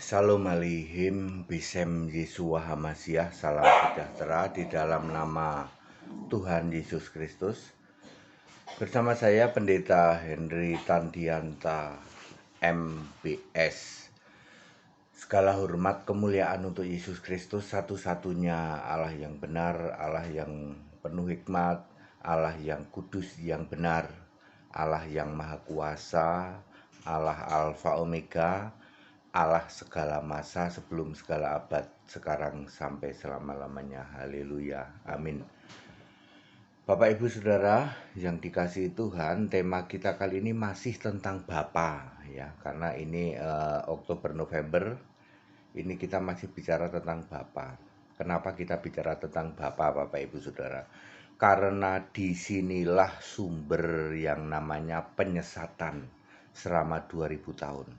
Shalom Aleihim, Bisem Yesua Hamasiah, salam sejahtera di dalam nama Tuhan Yesus Kristus. Bersama saya Pendeta Henry Tandianta, MBS. Segala hormat kemuliaan untuk Yesus Kristus, satu-satunya Allah yang benar, Allah yang penuh hikmat, Allah yang kudus yang benar, Allah yang maha kuasa, Allah Alfa Omega, Allah segala masa, sebelum segala abad, sekarang sampai selama-lamanya. Haleluya, amin. Bapak Ibu Saudara yang dikasihi Tuhan, tema kita kali ini masih tentang Bapa, ya, karena ini Oktober November, ini kita masih bicara tentang Bapa. Kenapa kita bicara tentang Bapa, Bapak Ibu Saudara? Karena disinilah sumber yang namanya penyesatan selama 2000 tahun.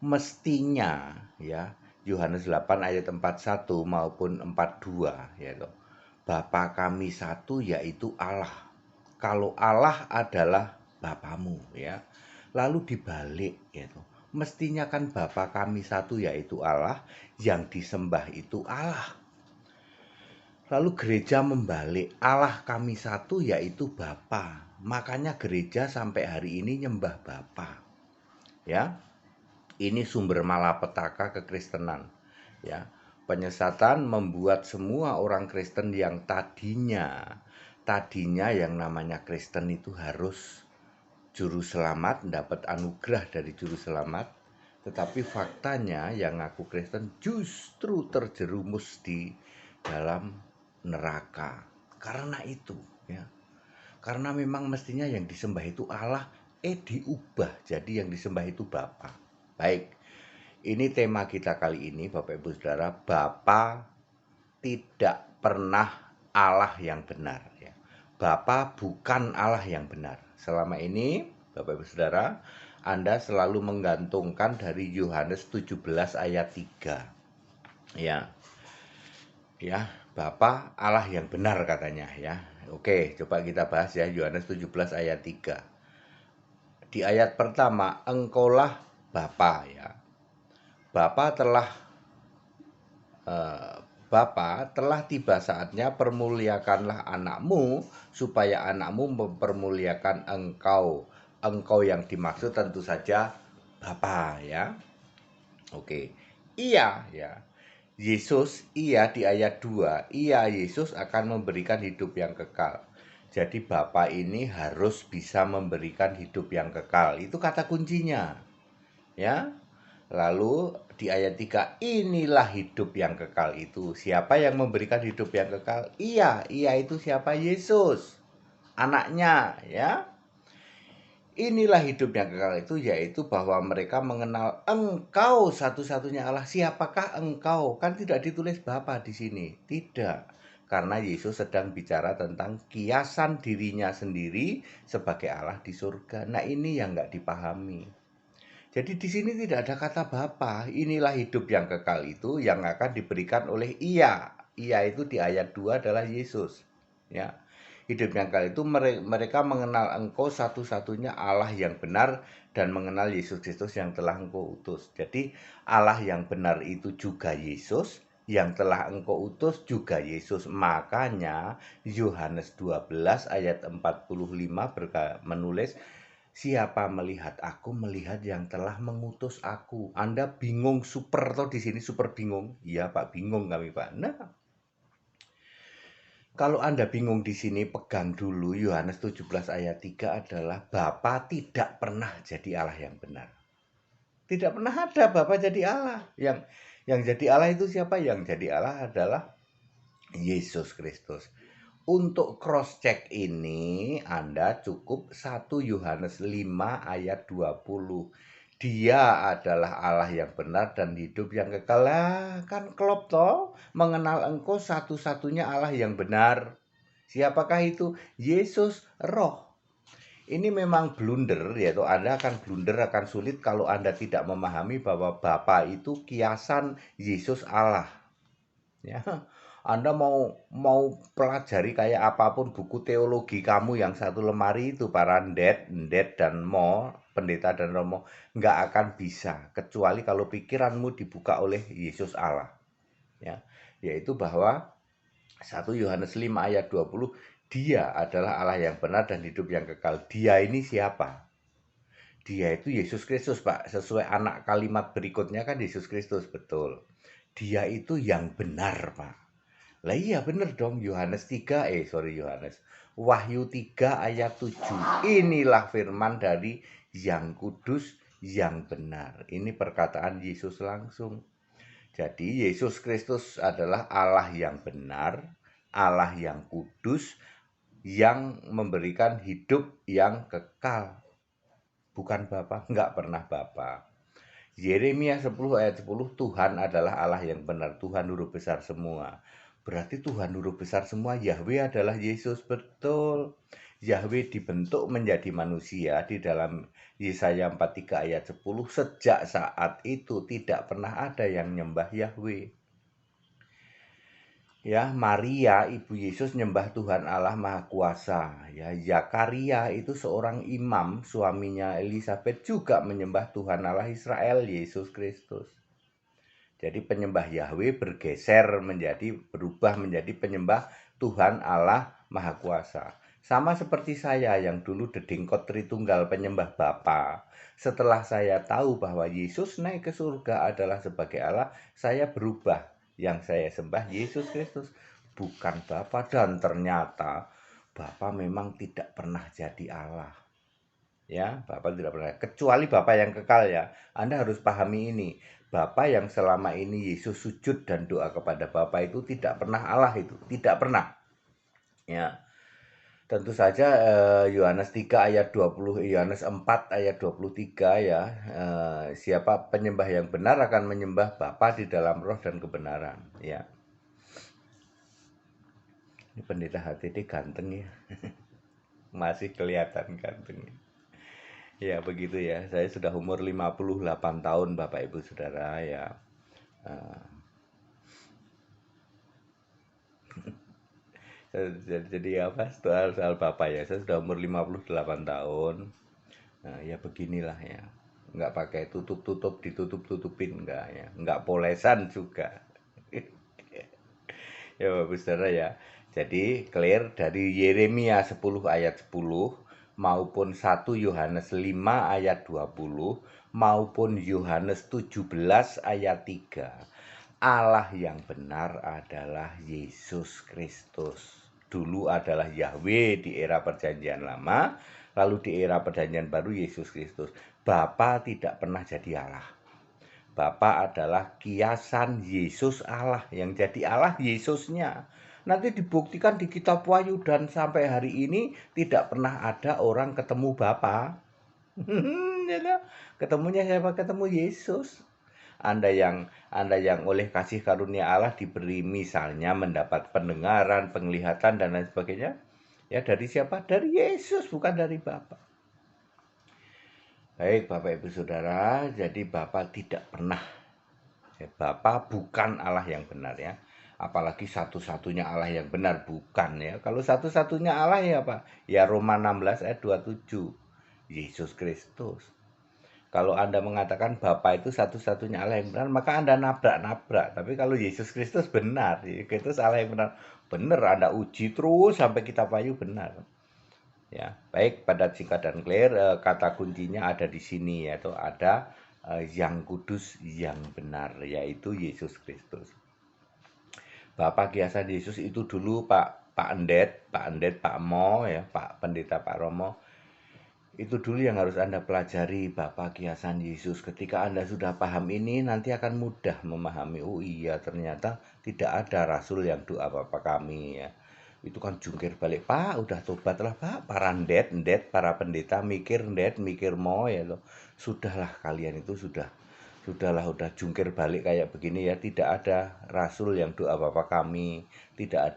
Mestinya ya, Yohanes 8 ayat 41 maupun 42 ya toh. Bapa kami satu yaitu Allah. Kalau Allah adalah Bapamu ya. Lalu dibalik ya toh. Mestinya kan Bapa kami satu yaitu Allah, yang disembah itu Allah. Lalu gereja membalik, Allah kami satu yaitu Bapa. Makanya gereja sampai hari ini nyembah Bapa. Ya. Ini sumber malapetaka kekristenan. Ya. Penyesatan membuat semua orang Kristen yang tadinya yang namanya Kristen itu harus juru selamat, dapat anugerah dari juru selamat, tetapi faktanya yang ngaku Kristen justru terjerumus di dalam neraka. Karena itu, ya. Karena memang mestinya yang disembah itu Allah, diubah jadi yang disembah itu Bapa. Baik. Ini tema kita kali ini, Bapak Ibu Saudara. Bapa tidak pernah Allah yang benar, ya. Bapa bukan Allah yang benar. Selama ini, Bapak Ibu Saudara, Anda selalu menggantungkan dari Yohanes 17 ayat 3. Ya. Ya, Bapa Allah yang benar katanya ya. Oke, coba kita bahas ya Yohanes 17 ayat 3. Di ayat pertama, engkaulah Bapa ya. Bapa telah tiba saatnya, permuliakanlah anakmu, supaya anakmu mempermuliakan engkau. Engkau yang dimaksud tentu saja Bapa ya. Oke. Iya ya. Yesus, iya di ayat 2, iya Yesus akan memberikan hidup yang kekal. Jadi Bapa ini harus bisa memberikan hidup yang kekal. Itu kata kuncinya. Ya. Lalu di ayat 3, inilah hidup yang kekal itu. Siapa yang memberikan hidup yang kekal? Iya itu siapa? Yesus. Anaknya, ya. Inilah hidup yang kekal itu, yaitu bahwa mereka mengenal engkau satu-satunya Allah. Siapakah engkau? Kan tidak ditulis Bapa di sini. Tidak. Karena Yesus sedang bicara tentang kiasan dirinya sendiri sebagai Allah di surga. Nah, ini yang nggak dipahami. Jadi di sini tidak ada kata Bapa. Inilah hidup yang kekal itu yang akan diberikan oleh Ia. Ia itu di ayat 2 adalah Yesus. Ya. Hidup yang kekal itu mereka mengenal engkau satu-satunya Allah yang benar, dan mengenal Yesus Kristus yang telah engkau utus. Jadi Allah yang benar itu juga Yesus, yang telah engkau utus juga Yesus. Makanya Yohanes 12 ayat 45 menulis, siapa melihat aku, melihat yang telah mengutus aku. Anda bingung super atau di sini super bingung? Iya Pak, bingung kami Pak. Nah, kalau Anda bingung di sini, pegang dulu Yohanes 17 ayat 3 adalah Bapa tidak pernah jadi Allah yang benar. Tidak pernah ada Bapa jadi Allah. Yang jadi Allah itu siapa? Yang jadi Allah adalah Yesus Kristus. Untuk cross check ini Anda cukup 1 Yohanes 5 ayat 20. Dia adalah Allah yang benar dan hidup yang kekal. Kan klop toh, mengenal engkau satu-satunya Allah yang benar. Siapakah itu? Yesus Roh. Ini memang blunder, yaitu Anda akan blunder, akan sulit kalau Anda tidak memahami bahwa Bapa itu kiasan Yesus Allah. Ya. Anda mau pelajari kayak apapun buku teologi kamu yang satu lemari itu, para ndet dan mo, pendeta dan romo, nggak akan bisa kecuali kalau pikiranmu dibuka oleh Yesus Allah, ya, yaitu bahwa 1 Yohanes 5 ayat 20, dia adalah Allah yang benar dan hidup yang kekal. Dia ini siapa? Dia itu Yesus Kristus, Pak. Sesuai anak kalimat berikutnya kan Yesus Kristus, betul. Dia itu yang benar, Pak. Lah iya benar dong, Wahyu 3 ayat 7. Inilah firman dari yang kudus, yang benar. Ini perkataan Yesus langsung. Jadi Yesus Kristus adalah Allah yang benar, Allah yang kudus, yang memberikan hidup yang kekal. Bukan Bapa, enggak pernah Bapa. Yeremia 10 ayat 10, Tuhan adalah Allah yang benar, Tuhan huruf besar semua. Berarti Tuhan huruf besar semua, Yahweh adalah Yesus, betul. Yahweh dibentuk menjadi manusia di dalam Yesaya 43 ayat 10. Sejak saat itu tidak pernah ada yang nyembah Yahweh. Ya, Maria ibu Yesus nyembah Tuhan Allah Maha Kuasa. Ya, Zakaria itu seorang imam, suaminya Elizabeth juga menyembah Tuhan Allah Israel, Yesus Kristus. Jadi penyembah Yahweh berubah menjadi penyembah Tuhan Allah Maha Kuasa. Sama seperti saya yang dulu dedingkot Tritunggal penyembah Bapa. Setelah saya tahu bahwa Yesus naik ke surga adalah sebagai Allah, saya berubah. Yang saya sembah Yesus Kristus, bukan Bapa. Dan ternyata Bapa memang tidak pernah jadi Allah. Ya, Bapa tidak pernah. Kecuali Bapa yang kekal ya. Anda harus pahami ini. Bapa yang selama ini Yesus sujud dan doa kepada Bapa itu tidak pernah Allah itu, tidak pernah. Ya. Tentu saja Yohanes 3 ayat 20, Yohanes 4 ayat 23 ya. Siapa penyembah yang benar akan menyembah Bapa di dalam roh dan kebenaran, ya. Ini pendeta HTT ganteng ya. Masih kelihatan ganteng. Ya begitu ya. Saya sudah umur 58 tahun Bapak Ibu Saudara ya. Jadi apa soal Bapak ya, saya sudah umur 58 tahun. Nah ya beginilah ya, nggak pakai tutup-tutup, ditutup-tutupin enggak ya, nggak polesan juga. Ya Bapak Saudara ya, jadi clear dari Yeremia 10 ayat 10 maupun 1 Yohanes 5 ayat 20 maupun Yohanes 17 ayat 3, Allah yang benar adalah Yesus Kristus. Dulu adalah Yahweh di era perjanjian lama, lalu di era perjanjian baru Yesus Kristus. Bapa tidak pernah jadi Allah. Bapa adalah kiasan Yesus Allah, yang jadi Allah Yesusnya. Nanti dibuktikan di kitab Wahyu dan sampai hari ini tidak pernah ada orang ketemu Bapa. Ketemunya siapa? Ketemu Yesus. Anda yang oleh kasih karunia Allah diberi misalnya mendapat pendengaran, penglihatan dan lain sebagainya. Ya dari siapa? Dari Yesus, bukan dari Bapa. Baik Bapak Ibu Saudara, jadi Bapa tidak pernah. Bapa bukan Allah yang benar ya. Apalagi satu-satunya Allah yang benar, bukan ya. Kalau satu-satunya Allah ya apa? Ya Roma 16 ayat 27. Yesus Kristus. Kalau Anda mengatakan Bapa itu satu-satunya Allah yang benar, maka Anda nabrak-nabrak. Tapi kalau Yesus Kristus benar, Kristus Allah yang benar. Benar, Anda uji terus sampai kitab Wahyu benar. Ya, baik pada singkat dan clear, kata kuncinya ada di sini, yaitu ada yang kudus, yang benar, yaitu Yesus Kristus. Bapak kiasan Yesus itu dulu Pak Endet, Pak Mo, ya, Pak Pendeta Pak Romo. Itu dulu yang harus Anda pelajari, Bapak kiasan Yesus. Ketika Anda sudah paham ini, nanti akan mudah memahami. Oh iya, ternyata tidak ada rasul yang doa Bapak kami ya. Itu kan jungkir balik, Pak, udah tobatlah Pak. Para ndet, para pendeta mikir mau ya loh. Sudahlah kalian itu sudahlah udah jungkir balik kayak begini ya. Tidak ada rasul yang doa Bapak kami, tidak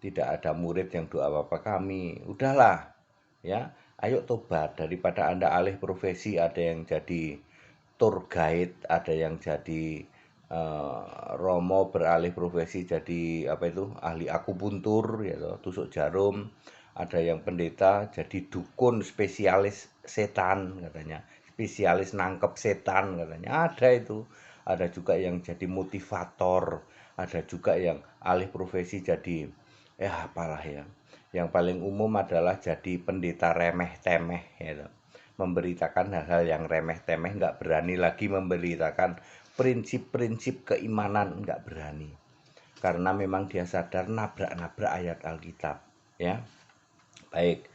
ada murid yang doa Bapak kami. Udahlah ya. Ayo tobat, daripada Anda alih profesi, ada yang jadi tour guide, ada yang jadi Romo beralih profesi jadi apa itu ahli akupuntur ya, tusuk jarum, ada yang pendeta jadi dukun spesialis setan katanya, spesialis nangkep setan katanya, ada itu. Ada juga yang jadi motivator, ada juga yang alih profesi jadi apalah ya. Yang paling umum adalah jadi pendeta remeh-temeh ya. Memberitakan hal-hal yang remeh-temeh, nggak berani lagi memberitakan prinsip-prinsip keimanan, nggak berani. Karena memang dia sadar nabrak-nabrak ayat Alkitab ya. Baik,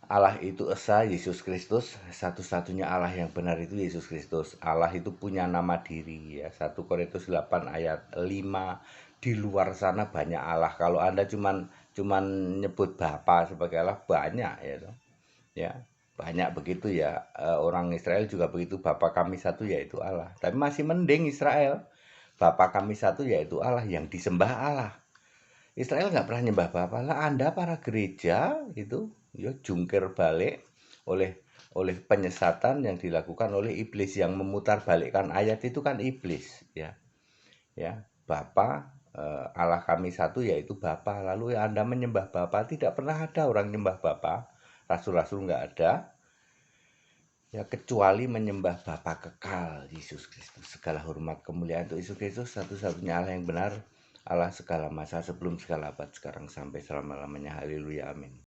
Allah itu esa, Yesus Kristus, satu-satunya Allah yang benar itu Yesus Kristus. Allah itu punya nama diri ya. 1 Korintus 8 ayat 5. Di luar sana banyak Allah. Kalau Anda cuman nyebut Bapa sebagai Allah, banyak ya. Ya, banyak begitu ya. Orang Israel juga begitu, Bapa kami satu yaitu Allah. Tapi masih mending Israel. Bapa kami satu yaitu Allah, yang disembah Allah. Israel nggak pernah nyembah Bapa lah. Anda para gereja itu ya jungkir balik oleh penyesatan yang dilakukan oleh iblis, yang memutarbalikkan ayat itu kan iblis ya. Ya, Bapa, Allah kami satu yaitu Bapa. Lalu Anda menyembah Bapa, tidak pernah ada orang nyembah Bapa. Rasul-rasul nggak ada. Ya, kecuali menyembah Bapa kekal, Yesus Kristus. Segala hormat kemuliaan untuk Yesus Kristus, satu-satunya Allah yang benar, Allah segala masa, sebelum segala abad, sekarang sampai selama-lamanya. Haleluya, amin.